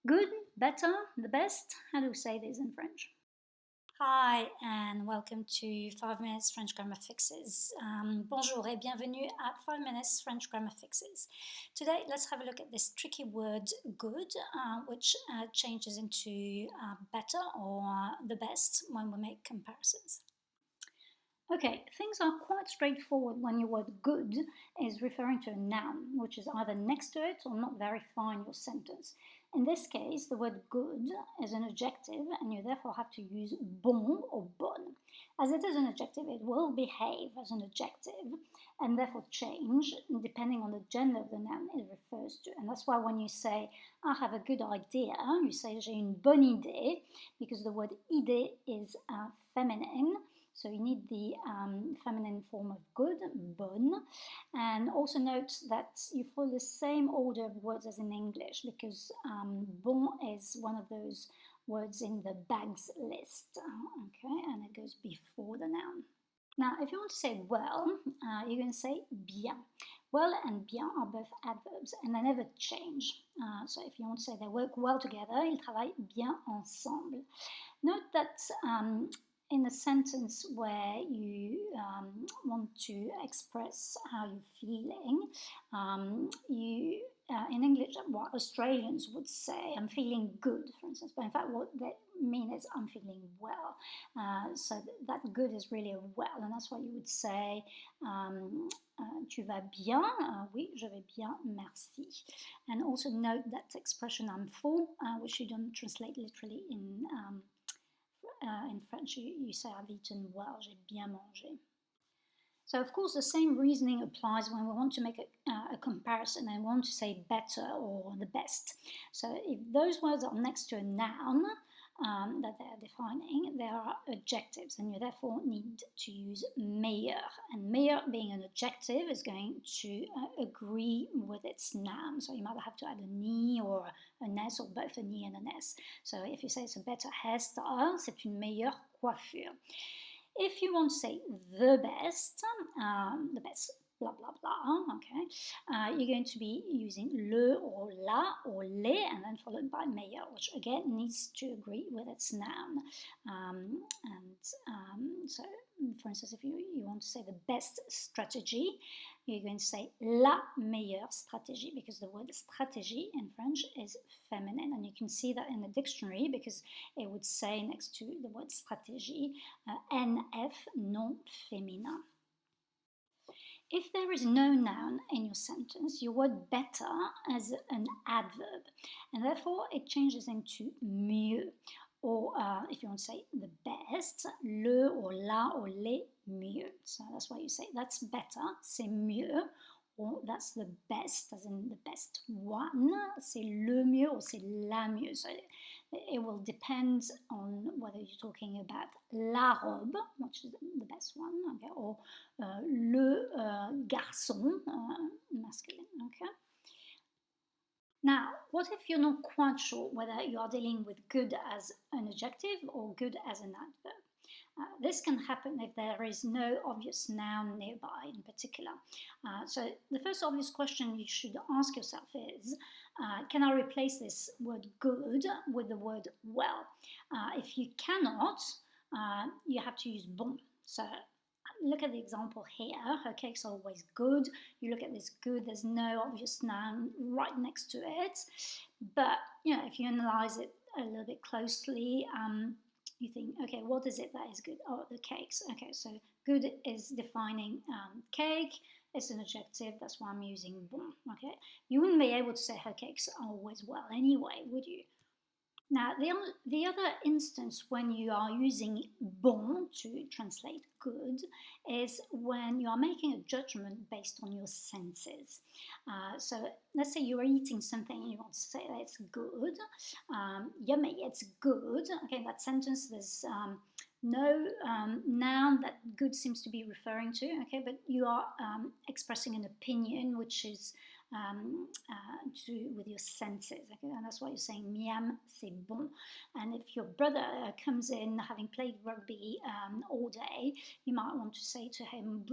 Good, better, the best? How do we say this in French? Hi, and welcome to 5 Minutes French Grammar Fixes. Bonjour et bienvenue at 5 Minutes French Grammar Fixes. Today, let's have a look at this tricky word good, which changes into better or the best when we make comparisons. Okay, things are quite straightforward when your word good is referring to a noun, which is either next to it or not verifying your sentence. In this case, the word good is an adjective, and you therefore have to use bon or bonne. As it is an adjective, it will behave as an adjective and therefore change depending on the gender of the noun it refers to. And that's why when you say, I have a good idea, you say, j'ai une bonne idée, because the word idée is feminine. So you need the feminine form of good, bonne. And also note that you follow the same order of words as in English, because bon is one of those words in the bags list, okay, and it goes before the noun. Now, if you want to say well, you're going to say bien. Well and bien are both adverbs and they never change. So if you want to say they work well together, ils travaillent bien ensemble. Note that in a sentence where you want to express how you're feeling, in English, what Australians would say, I'm feeling good, for instance, but in fact, what they mean is I'm feeling well. So that good is really a well, and that's what you would say. Tu vas bien? Oui, je vais bien, merci. And also note that expression I'm full, which you don't translate literally in French, you say I've eaten well, j'ai bien mangé. So, of course, the same reasoning applies when we want to make a comparison and want to say better or the best. So, if those words are next to a noun that they are defining, they are adjectives, and you therefore need to use meilleur. And meilleur, being an adjective, is going to agree with its noun. So, you might have to add a ni or an s, or both a ni and an s. So, if you say it's a better hairstyle, c'est une meilleure coiffure. If you want to say the best, blah blah blah, okay, you're going to be using le or la or les and then followed by meilleur, which again needs to agree with its noun. So, for instance, if you want to say the best strategy, you're going to say la meilleure stratégie, because the word stratégie in French is feminine, and you can see that in the dictionary because it would say next to the word stratégie NF, non féminin. If there is no noun in your sentence, your word better as an adverb, and therefore it changes into mieux. Or if you want to say the best, le or la or les mieux. So that's why you say that's better, c'est mieux, or that's the best, as in the best one, c'est le mieux or c'est la mieux. So it will depend on whether you're talking about la robe, which is the best one, okay, or le garçon, masculine, okay. Now, what if you're not quite sure whether you are dealing with good as an adjective or good as an adverb? This can happen if there is no obvious noun nearby in particular. So the first obvious question you should ask yourself is, can I replace this word good with the word well? If you cannot, you have to use bon. So look at the example here. Her cakes are always good. You look at this good, there's no obvious noun right next to it. But if you analyze it a little bit closely, you think, okay, what is it that is good? Oh, the cakes. Okay, so good is defining cake. It's an adjective. That's why I'm using bon. Okay, you wouldn't be able to say her cakes are always well anyway, would you? Now, the other instance when you are using bon to translate good is when you are making a judgment based on your senses. So let's say you are eating something and you want to say that it's good, yummy, it's good. Okay, in that sentence there's no noun that good seems to be referring to, okay, but you are expressing an opinion which is with your senses, okay? And that's why you're saying miam, c'est bon. And if your brother comes in having played rugby all day, you might want to say to him,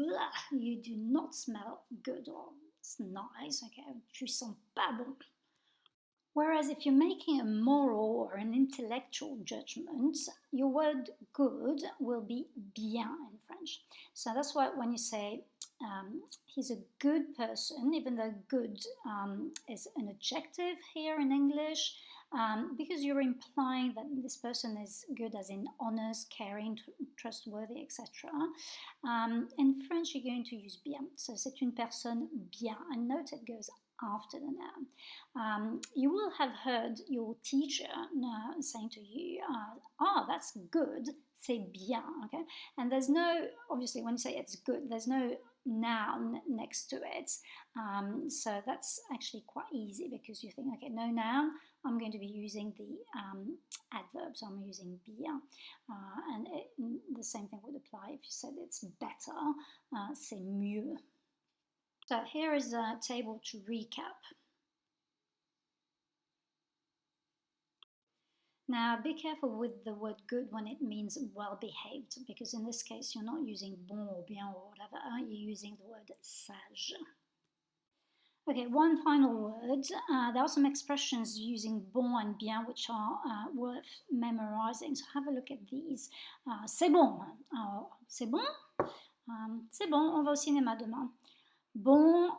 you do not smell good, or it's nice, okay? Tu sens pas bon. Whereas if you're making a moral or an intellectual judgment, your word good will be bien in French. So that's why when you say he's a good person, even though good is an adjective here in English, because you're implying that this person is good as in honest, caring, trustworthy, etc. In French, you're going to use bien. So c'est une personne bien. And note it goes after the noun. You will have heard your teacher saying to you, that's good, c'est bien, okay? And there's no, obviously, when you say it's good, there's no noun next to it. So that's actually quite easy because you think, okay, no noun, I'm going to be using the adverb, so I'm using bien. And the same thing would apply if you said it's better, c'est mieux. So here is a table to recap. Now, be careful with the word good when it means well-behaved, because in this case, you're not using bon or bien or whatever, you're using the word sage. Okay, one final word. There are some expressions using bon and bien which are worth memorizing. So have a look at these. C'est bon. C'est bon. C'est bon, on va au cinéma demain. Bon,